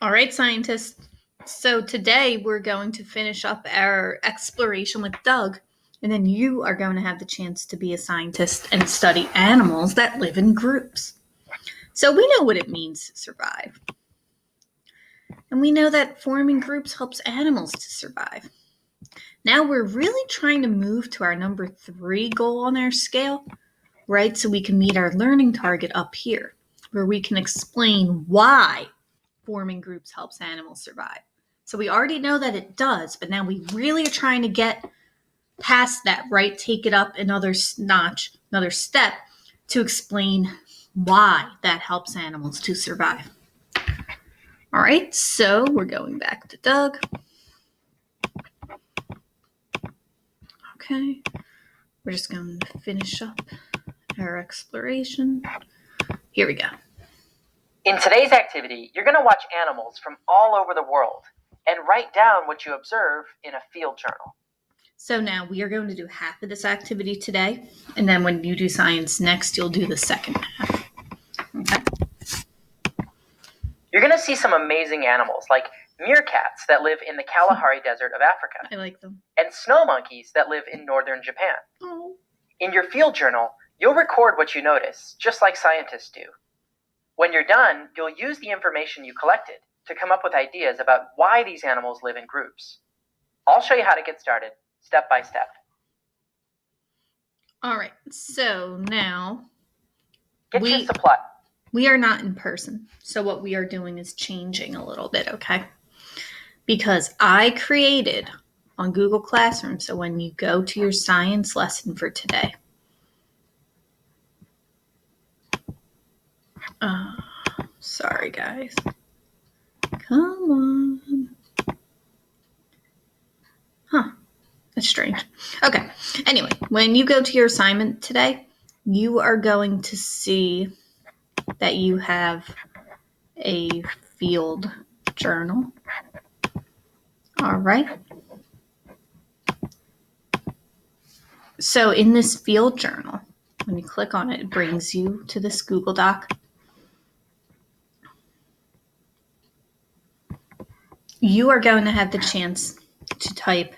All right, scientists. So today we're going to finish up our exploration with Doug, and then you are going to have the chance to be a scientist and study animals that live in groups. So we know what it means to survive. And we know that forming groups helps animals to survive. Now we're really trying to move to our number 3 goal on our scale, right? So we can meet our learning target up here, where we can explain why forming groups helps animals survive. So we already know that it does, but now we really are trying to get past that, right? Take it up another notch, another step to explain why that helps animals to survive. All right, so we're going back to Doug. Okay, we're just going to finish up our exploration. Here we go. In today's activity, you're going to watch animals from all over the world and write down what you observe in a field journal. So now we are going to do half of this activity today, and then when you do science next, you'll do the second half. Okay. You're going to see some amazing animals like meerkats that live in the Kalahari Desert of Africa. I like them. And snow monkeys that live in northern Japan. Oh. In your field journal, you'll record what you notice, just like scientists do. When you're done, you'll use the information you collected to come up with ideas about why these animals live in groups. I'll show you how to get started, step by step. All right, so now Get your supply. We are not in person, so what we are doing is changing a little bit, okay? Because I created on Google Classroom, so when you go to your science lesson for today, sorry guys, come on. That's strange. Okay, anyway, when you go to your assignment today, you are going to see that you have a field journal. All right. So in this field journal, when you click on it, it brings you to this Google Doc. You are going to have the chance to type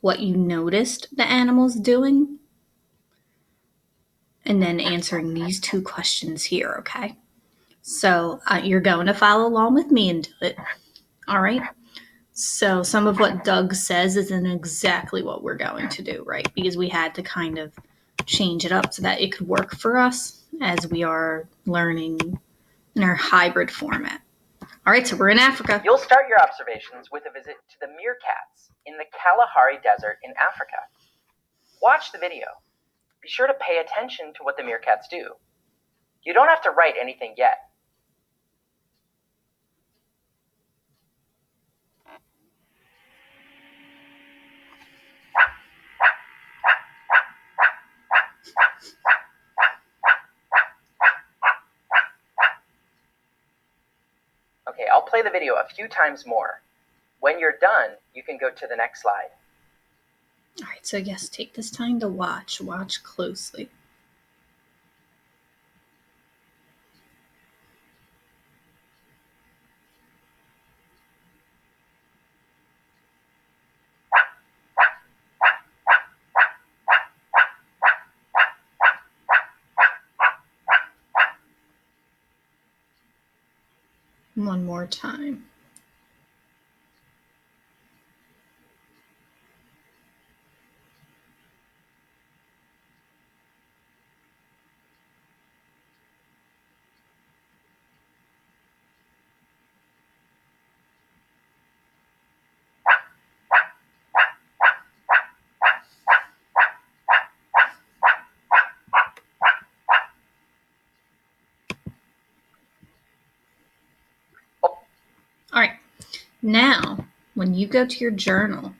what you noticed the animals doing and then answering these 2 questions here, okay? So you're going to follow along with me and do it. All right. So some of what Doug says isn't exactly what we're going to do, right? Because we had to kind of change it up so that it could work for us as we are learning in our hybrid format. All right, so we're in Africa. You'll start your observations with a visit to the meerkats in the Kalahari Desert in Africa. Watch the video. Be sure to pay attention to what the meerkats do. You don't have to write anything yet. Okay, I'll play the video a few times more. When you're done, you can go to the next slide. All right, so yes, take this time to watch. Watch closely. One more time. All right, now when you go to your journal,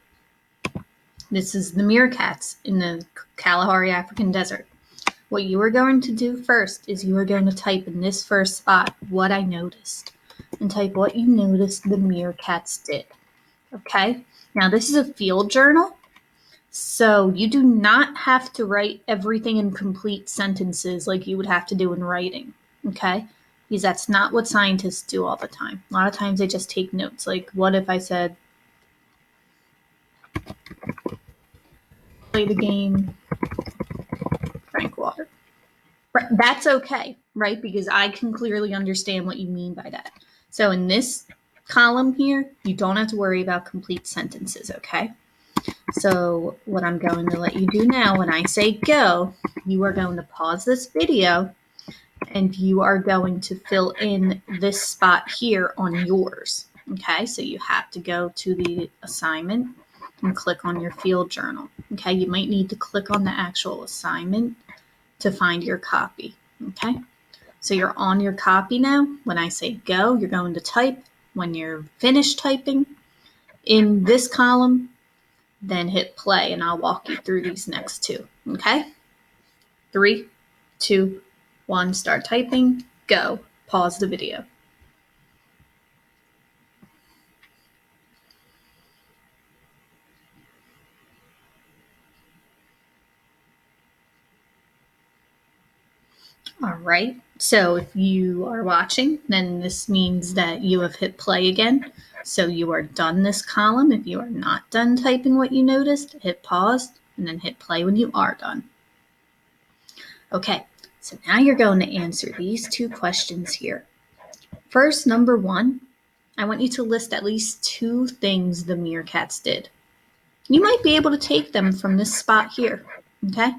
this is the meerkats in the Kalahari African Desert. What you are going to do first is you are going to type in this first spot what I noticed and type what you noticed the meerkats did. Okay, now this is a field journal, so you do not have to write everything in complete sentences like you would have to do in writing. Okay, because that's not what scientists do all the time. A lot of times they just take notes. Like, what if I said, play the game, drank water? That's okay, right? Because I can clearly understand what you mean by that. So in this column here, you don't have to worry about complete sentences, okay? So what I'm going to let you do now, when I say go, you are going to pause this video and you are going to fill in this spot here on yours. Okay, so you have to go to the assignment and click on your field journal. Okay, you might need to click on the actual assignment to find your copy. Okay, so you're on your copy now. When I say go, you're going to type. When you're finished typing in this column, then hit play and I'll walk you through these next two. Okay, 3, 2, 1, start typing, go. Pause the video. All right, so if you are watching, then this means that you have hit play again. So you are done this column. If you are not done typing what you noticed, hit pause and then hit play when you are done. Okay, so now you're going to answer these two questions here. First, number 1, I want you to list at least 2 things the meerkats did. You might be able to take them from this spot here, okay?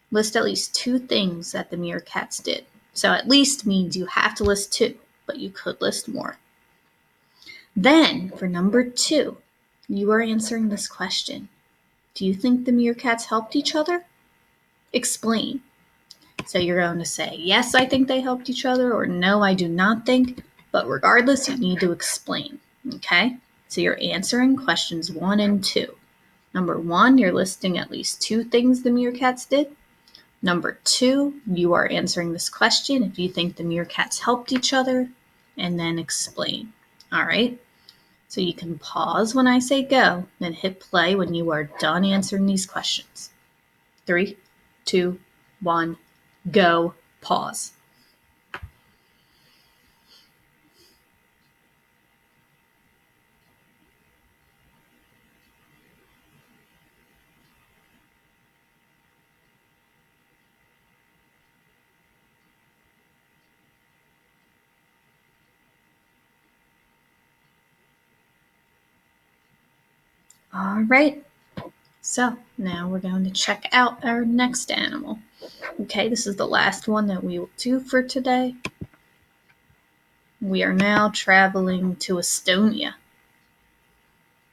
List at least 2 things that the meerkats did. So at least means you have to list 2, but you could list more. Then, for number 2, you are answering this question. Do you think the meerkats helped each other? Explain. So you're going to say, yes, I think they helped each other, or no, I do not think. But regardless, you need to explain, okay? So you're answering questions 1 and 2. Number 1, you're listing at least 2 things the meerkats did. Number 2, you are answering this question if you think the meerkats helped each other, and then explain. All right? So you can pause when I say go, then hit play when you are done answering these questions. 3, 2, 1, go, pause. All right, so now we're going to check out our next animal. Okay, this is the last one that we will do for today. We are now traveling to Estonia.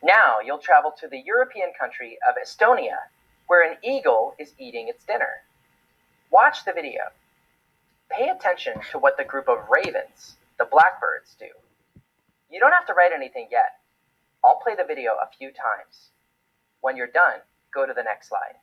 Now you'll travel to the European country of Estonia, where an eagle is eating its dinner. Watch the video. Pay attention to what the group of ravens, the blackbirds, do. You don't have to write anything yet. I'll play the video a few times. When you're done, go to the next slide.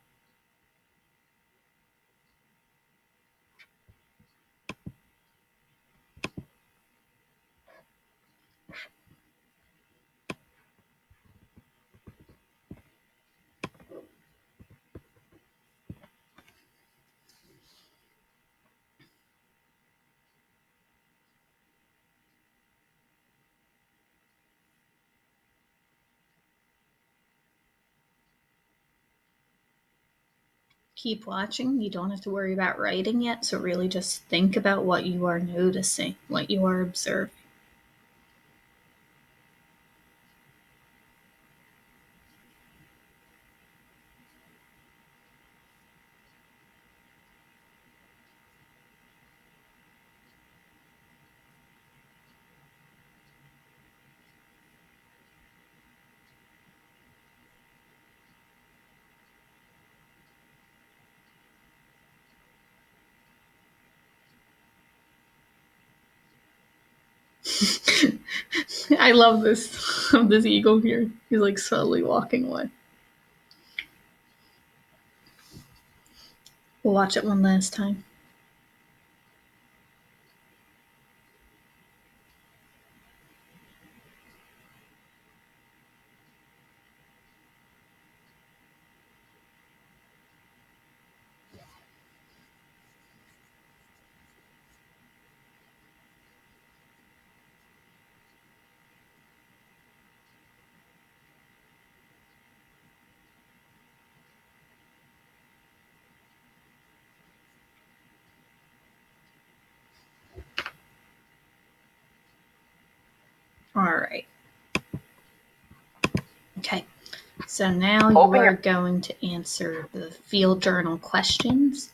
Keep watching. You don't have to worry about writing yet, so really just think about what you are noticing, what you are observing. I love this eagle here. He's like slowly walking away. We'll watch it one last time. All right. Okay. So now you Open are your- going to answer the field journal questions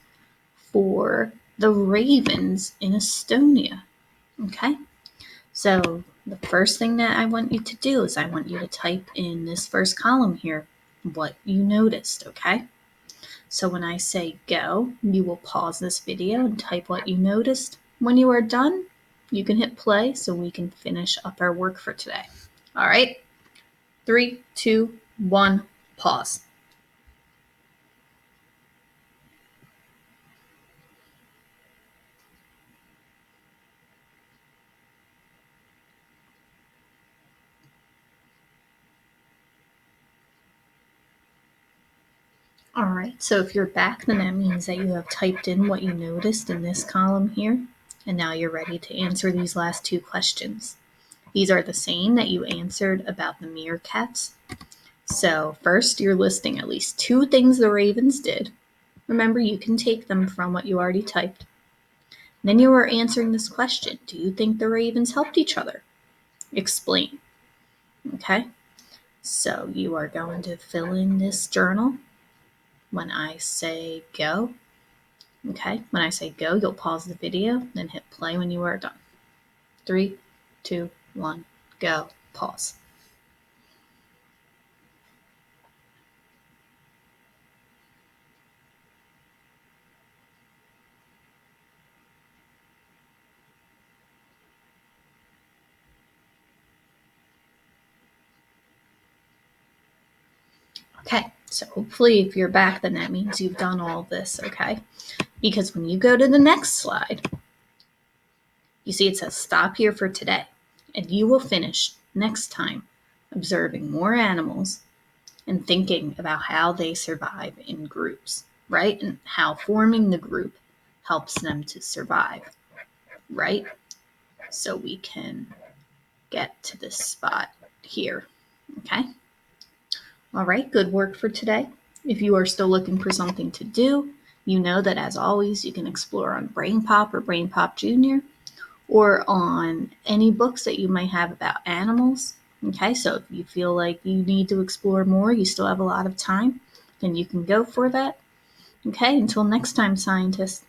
for the ravens in Estonia. Okay. So the first thing that I want you to do is I want you to type in this first column here what you noticed, okay? So when I say go, you will pause this video and type what you noticed. When you are done, you can hit play so we can finish up our work for today. All right? 3, 2, 1, pause. All right, so if you're back, then that means that you have typed in what you noticed in this column here, and now you're ready to answer these last two questions. These are the same that you answered about the meerkats. So first, you're listing at least 2 things the ravens did. Remember, you can take them from what you already typed. Then you are answering this question. Do you think the ravens helped each other? Explain. Okay? So you are going to fill in this journal when I say go. Okay? When I say go, you'll pause the video, then hit play when you are done. 3, 2, 1, go. Pause. Okay, so hopefully if you're back, then that means you've done all this, okay? Because when you go to the next slide, you see it says stop here for today, and you will finish next time observing more animals and thinking about how they survive in groups, right? And how forming the group helps them to survive, right? So we can get to this spot here, okay? All right, good work for today. If you are still looking for something to do, you know that as always, you can explore on BrainPop or BrainPop Junior or on any books that you might have about animals. Okay, so if you feel like you need to explore more, you still have a lot of time, then you can go for that. Okay, until next time, scientists.